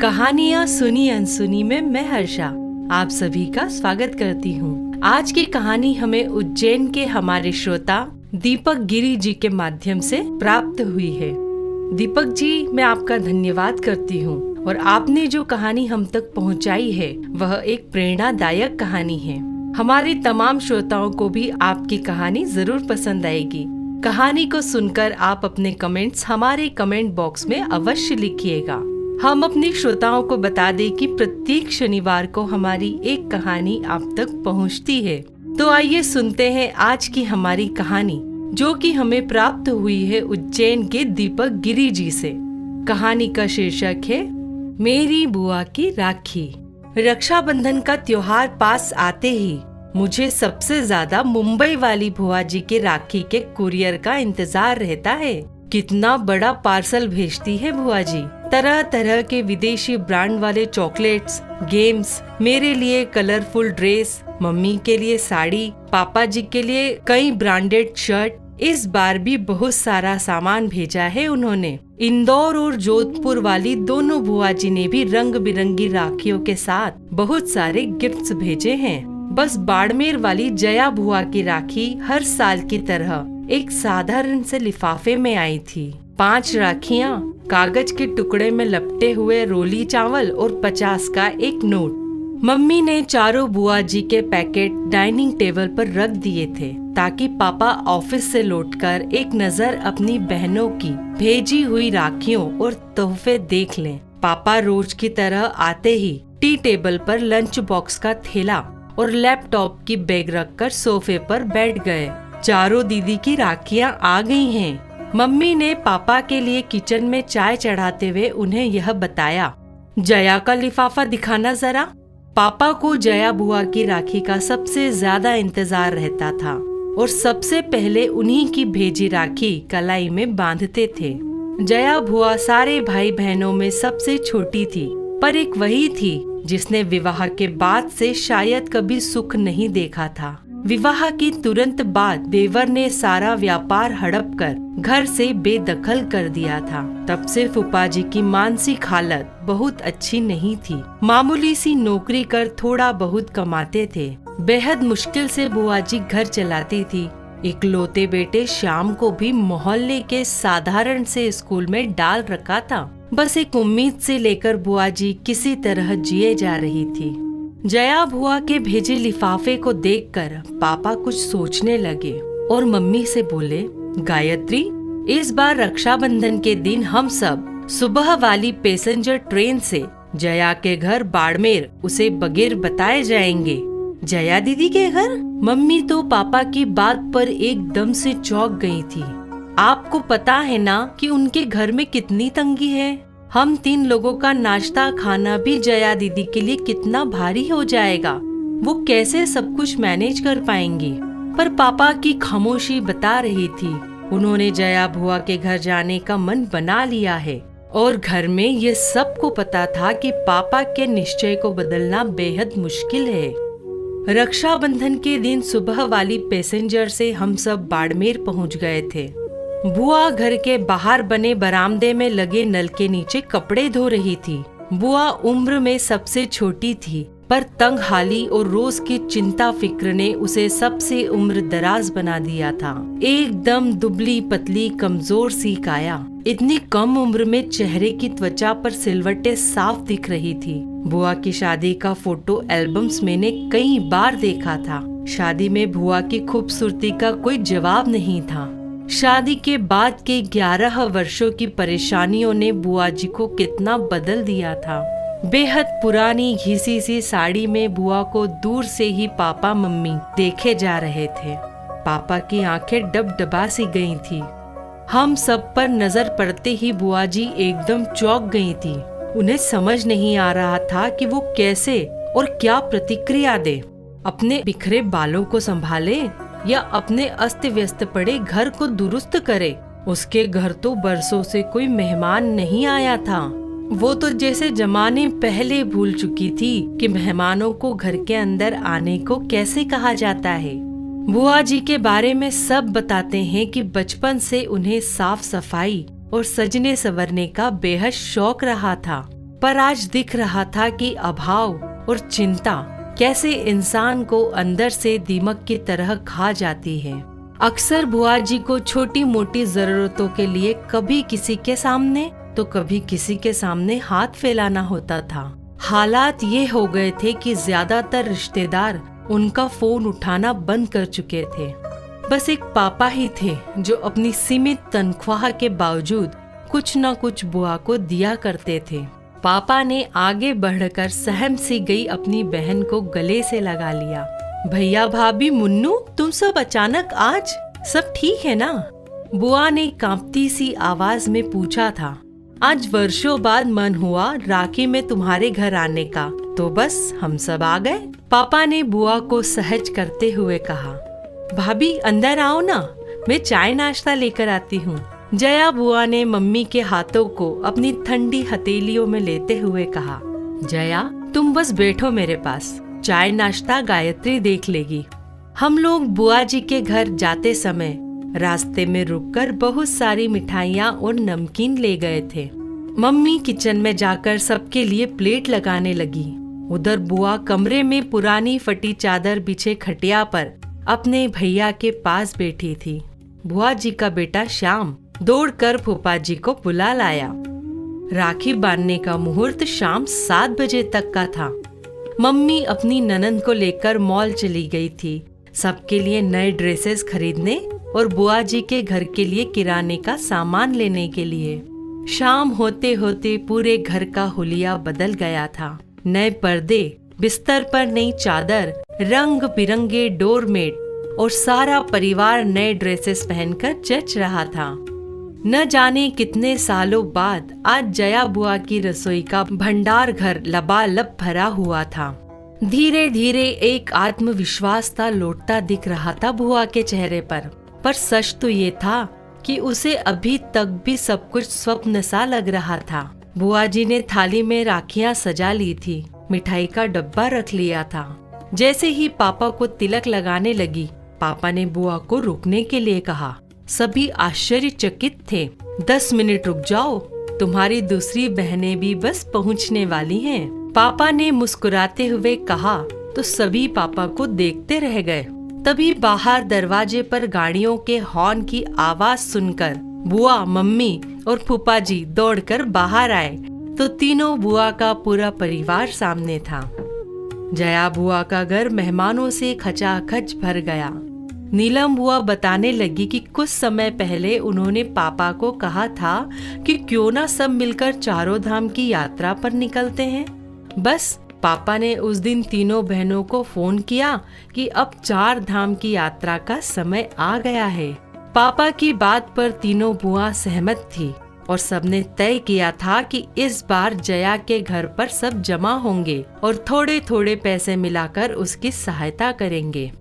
कहानियाँ सुनी अनसुनी में मैं हर्षा आप सभी का स्वागत करती हूँ। आज की कहानी हमें उज्जैन के हमारे श्रोता दीपक गिरी जी के माध्यम से प्राप्त हुई है। दीपक जी, मैं आपका धन्यवाद करती हूँ और आपने जो कहानी हम तक पहुँचाई है वह एक प्रेरणादायक कहानी है। हमारे तमाम श्रोताओं को भी आपकी कहानी जरूर पसंद आएगी। कहानी को सुनकर आप अपने कमेंट्स हमारे कमेंट बॉक्स में अवश्य लिखिएगा। हम अपने श्रोताओं को बता दें कि प्रत्येक शनिवार को हमारी एक कहानी आप तक पहुंचती है। तो आइए सुनते हैं आज की हमारी कहानी, जो कि हमें प्राप्त हुई है उज्जैन के दीपक गिरी जी से। कहानी का शीर्षक है मेरी बुआ की राखी। रक्षाबंधन का त्योहार पास आते ही मुझे सबसे ज्यादा मुंबई वाली बुआ जी के राखी के कुरियर का इंतजार रहता है। कितना बड़ा पार्सल भेजती है बुआ जी। तरह तरह के विदेशी ब्रांड वाले चॉकलेट्स, गेम्स, मेरे लिए कलरफुल ड्रेस, मम्मी के लिए साड़ी, पापा जी के लिए कई ब्रांडेड शर्ट। इस बार भी बहुत सारा सामान भेजा है उन्होंने। इंदौर और जोधपुर वाली दोनों बुआ जी ने भी रंग बिरंगी राखियों के साथ बहुत सारे गिफ्ट्स भेजे हैं। बस बाड़मेर वाली जया बुआ की राखी हर साल की तरह एक साधारण से लिफाफे में आई थी। 5 राखियां, कागज के टुकड़े में लपटे हुए रोली चावल और 50 का एक नोट। मम्मी ने चारों बुआ जी के पैकेट डाइनिंग टेबल पर रख दिए थे ताकि पापा ऑफिस से लौटकर एक नजर अपनी बहनों की भेजी हुई राखियों और तोहफे देख लें। पापा रोज की तरह आते ही टी टेबल पर लंच बॉक्स का थैला और लैपटॉप की बैग रखकर सोफे पर बैठ गए। चारों दीदी की राखियां आ गई हैं। मम्मी ने पापा के लिए किचन में चाय चढ़ाते हुए उन्हें यह बताया। जया का लिफाफा दिखाना जरा। पापा को जया बुआ की राखी का सबसे ज्यादा इंतजार रहता था और सबसे पहले उन्हीं की भेजी राखी कलाई में बांधते थे। जया बुआ सारे भाई बहनों में सबसे छोटी थी, पर एक वही थी जिसने विवाह के बाद से शायद कभी सुख नहीं देखा था। विवाह की तुरंत बाद देवर ने सारा व्यापार हड़प कर घर से बेदखल कर दिया था। तब से फूफा जी की मानसिक हालत बहुत अच्छी नहीं थी। मामूली सी नौकरी कर थोड़ा बहुत कमाते थे। बेहद मुश्किल से बुआ जी घर चलाती थी। इकलौते बेटे श्याम को भी मोहल्ले के साधारण से स्कूल में डाल रखा था। बस एक उम्मीद से लेकर बुआ जी किसी तरह जिए जा रही थी। जया बुआ के भेजे लिफाफे को देखकर पापा कुछ सोचने लगे और मम्मी से बोले, गायत्री, इस बार रक्षाबंधन के दिन हम सब सुबह वाली पैसेंजर ट्रेन से जया के घर बाड़मेर उसे बगैर बताए जाएंगे। जया दीदी के घर? मम्मी तो पापा की बात पर एकदम से चौंक गई थी। आपको पता है ना कि उनके घर में कितनी तंगी है। हम 3 लोगों का नाश्ता खाना भी जया दीदी के लिए कितना भारी हो जाएगा। वो कैसे सब कुछ मैनेज कर पाएंगी? पर पापा की खामोशी बता रही थी उन्होंने जया बुआ के घर जाने का मन बना लिया है। और घर में ये सबको पता था कि पापा के निश्चय को बदलना बेहद मुश्किल है। रक्षाबंधन के दिन सुबह वाली पैसेंजर से हम सब बाड़मेर पहुंच गए थे। बुआ घर के बाहर बने बरामदे में लगे नल के नीचे कपड़े धो रही थी। बुआ उम्र में सबसे छोटी थी, पर तंग हाली और रोज की चिंता फिक्र ने उसे सबसे उम्र दराज बना दिया था। एकदम दुबली पतली कमजोर सी काया। इतनी कम उम्र में चेहरे की त्वचा पर सिलवटें साफ दिख रही थी। बुआ की शादी का फोटो एल्बम्स मैंने कई बार देखा था। शादी में बुआ की खूबसूरती का कोई जवाब नहीं था। शादी के बाद के 11 वर्षों की परेशानियों ने बुआ जी को कितना बदल दिया था। बेहद पुरानी घिसी सी साड़ी में बुआ को दूर से ही पापा मम्मी देखे जा रहे थे। पापा की आंखें डबडबा सी गई थी। हम सब पर नजर पड़ते ही बुआ जी एकदम चौंक गई थी। उन्हें समझ नहीं आ रहा था कि वो कैसे और क्या प्रतिक्रिया दे। अपने बिखरे बालों को संभाले या अपने अस्त व्यस्त पड़े घर को दुरुस्त करे। उसके घर तो बरसों से कोई मेहमान नहीं आया था। वो तो जैसे जमाने पहले भूल चुकी थी कि मेहमानों को घर के अंदर आने को कैसे कहा जाता है। बुआ जी के बारे में सब बताते हैं कि बचपन से उन्हें साफ सफाई और सजने संवरने का बेहद शौक रहा था। पर आज दिख रहा था कि अभाव और चिंता कैसे इंसान को अंदर से दीमक की तरह खा जाती है। अक्सर बुआ जी को छोटी मोटी जरूरतों के लिए कभी किसी के सामने तो कभी किसी के सामने हाथ फैलाना होता था। हालात ये हो गए थे कि ज्यादातर रिश्तेदार उनका फोन उठाना बंद कर चुके थे। बस एक पापा ही थे जो अपनी सीमित तनख्वाह के बावजूद कुछ न कुछ बुआ को दिया करते थे। पापा ने आगे बढ़कर सहम सी गई अपनी बहन को गले से लगा लिया। भैया भाभी मुन्नू, तुम सब अचानक आज, सब ठीक है ना? बुआ ने कांपती सी आवाज में पूछा था। आज वर्षों बाद मन हुआ राखी में तुम्हारे घर आने का, तो बस हम सब आ गए। पापा ने बुआ को सहज करते हुए कहा। भाभी अंदर आओ ना, मैं चाय नाश्ता लेकर आती हूँ। जया बुआ ने मम्मी के हाथों को अपनी ठंडी हथेलियों में लेते हुए कहा। जया तुम बस बैठो मेरे पास, चाय नाश्ता गायत्री देख लेगी। हम लोग बुआ जी के घर जाते समय रास्ते में रुककर बहुत सारी मिठाइयाँ और नमकीन ले गए थे। मम्मी किचन में जाकर सबके लिए प्लेट लगाने लगी। उधर बुआ कमरे में पुरानी फटी चादर बिछे खटिया पर अपने भैया के पास बैठी थी। बुआ जी का बेटा श्याम दौड़कर फूफा जी को बुला लाया। राखी बांधने का मुहूर्त शाम 7 बजे तक का था। मम्मी अपनी ननंद को लेकर मॉल चली गई थी, सबके लिए नए ड्रेसेस खरीदने और बुआ जी के घर के लिए किराने का सामान लेने के लिए। शाम होते होते पूरे घर का हुलिया बदल गया था। नए पर्दे, बिस्तर पर नई चादर, रंग बिरंगे डोरमेट और सारा परिवार नए ड्रेसेस पहनकर जच रहा था। न जाने कितने सालों बाद आज जया बुआ की रसोई का भंडार घर लबालब भरा हुआ था। धीरे धीरे एक आत्मविश्वास सा लौटता दिख रहा था बुआ के चेहरे पर सच तो ये था कि उसे अभी तक भी सब कुछ स्वप्न सा लग रहा था। बुआ जी ने थाली में राखियां सजा ली थी, मिठाई का डब्बा रख लिया था। जैसे ही पापा को तिलक लगाने लगी, पापा ने बुआ को रुकने के लिए कहा। सभी आश्चर्यचकित थे। 10 मिनट रुक जाओ, तुम्हारी दूसरी बहनें भी बस पहुंचने वाली हैं। पापा ने मुस्कुराते हुए कहा तो सभी पापा को देखते रह गए। तभी बाहर दरवाजे पर गाड़ियों के हॉर्न की आवाज सुनकर बुआ, मम्मी और फूफा जी दौड़कर बाहर आए तो तीनों बुआ का पूरा परिवार सामने था। जया बुआ का घर मेहमानों से खचाखच भर गया। नीलम बुआ बताने लगी कि कुछ समय पहले उन्होंने पापा को कहा था कि क्यों ना सब मिलकर चारों धाम की यात्रा पर निकलते हैं। बस पापा ने उस दिन तीनों बहनों को फोन किया कि अब 4 धाम की यात्रा का समय आ गया है। पापा की बात पर तीनों बुआ सहमत थी और सबने तय किया था कि इस बार जया के घर पर सब जमा होंगे और थोड़े थोड़े पैसे मिलाकर उसकी सहायता करेंगे।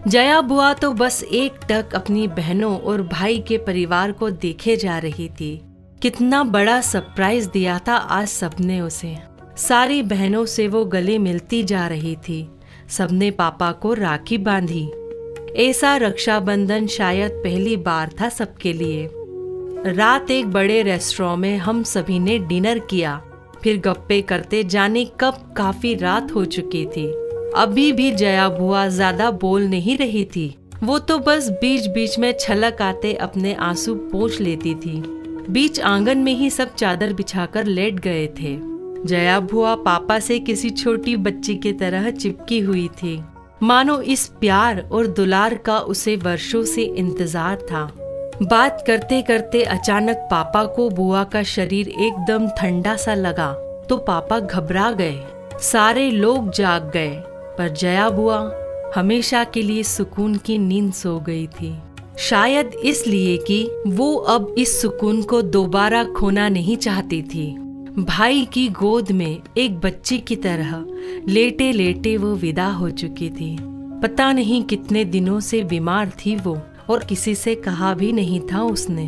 जया बुआ तो बस एकटक अपनी बहनों और भाई के परिवार को देखे जा रही थी। कितना बड़ा सरप्राइज दिया था आज सबने उसे। सारी बहनों से वो गले मिलती जा रही थी। सबने पापा को राखी बांधी। ऐसा रक्षाबंधन शायद पहली बार था सबके लिए। रात एक बड़े रेस्टोरेंट में हम सभी ने डिनर किया। फिर गप्पे करते जाने कब काफी रात हो चुकी थी। अभी भी जया बुआ ज्यादा बोल नहीं रही थी। वो तो बस बीच बीच में छलक आते अपने आंसू पोंछ लेती थी। बीच आंगन में ही सब चादर बिछाकर लेट गए थे। जया बुआ पापा से किसी छोटी बच्ची की तरह चिपकी हुई थी, मानो इस प्यार और दुलार का उसे वर्षों से इंतजार था। बात करते करते अचानक पापा को बुआ का शरीर एकदम ठंडा सा लगा तो पापा घबरा गए। सारे लोग जाग गए पर जया बुआ हमेशा के लिए सुकून की नींद सो गई थी। शायद इसलिए कि वो अब इस सुकून को दोबारा खोना नहीं चाहती थी। भाई की गोद में एक बच्ची की तरह लेटे लेटे वो विदा हो चुकी थी। पता नहीं कितने दिनों से बीमार थी वो और किसी से कहा भी नहीं था उसने।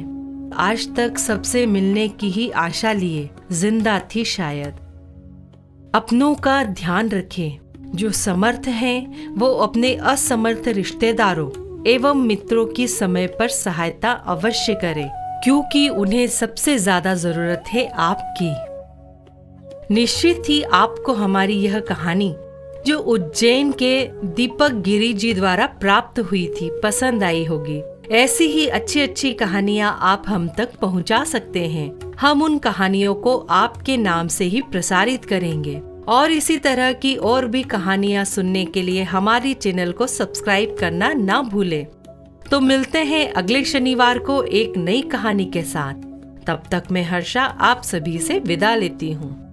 आज तक सबसे मिलने की ही आशा लिए जिंदा थी शायद। अपनों का ध्यान रखें। जो समर्थ हैं वो अपने असमर्थ रिश्तेदारों एवं मित्रों की समय पर सहायता अवश्य करें, क्योंकि उन्हें सबसे ज्यादा जरूरत है आपकी। निश्चित ही आपको हमारी यह कहानी जो उज्जैन के दीपक गिरी जी द्वारा प्राप्त हुई थी पसंद आई होगी। ऐसी ही अच्छी अच्छी कहानियाँ आप हम तक पहुँचा सकते हैं। हम उन कहानियों को आपके नाम से ही प्रसारित करेंगे और इसी तरह की और भी कहानियाँ सुनने के लिए हमारी चैनल को सब्सक्राइब करना ना भूलें। तो मिलते हैं अगले शनिवार को एक नई कहानी के साथ। तब तक मैं हर्षा आप सभी से विदा लेती हूँ।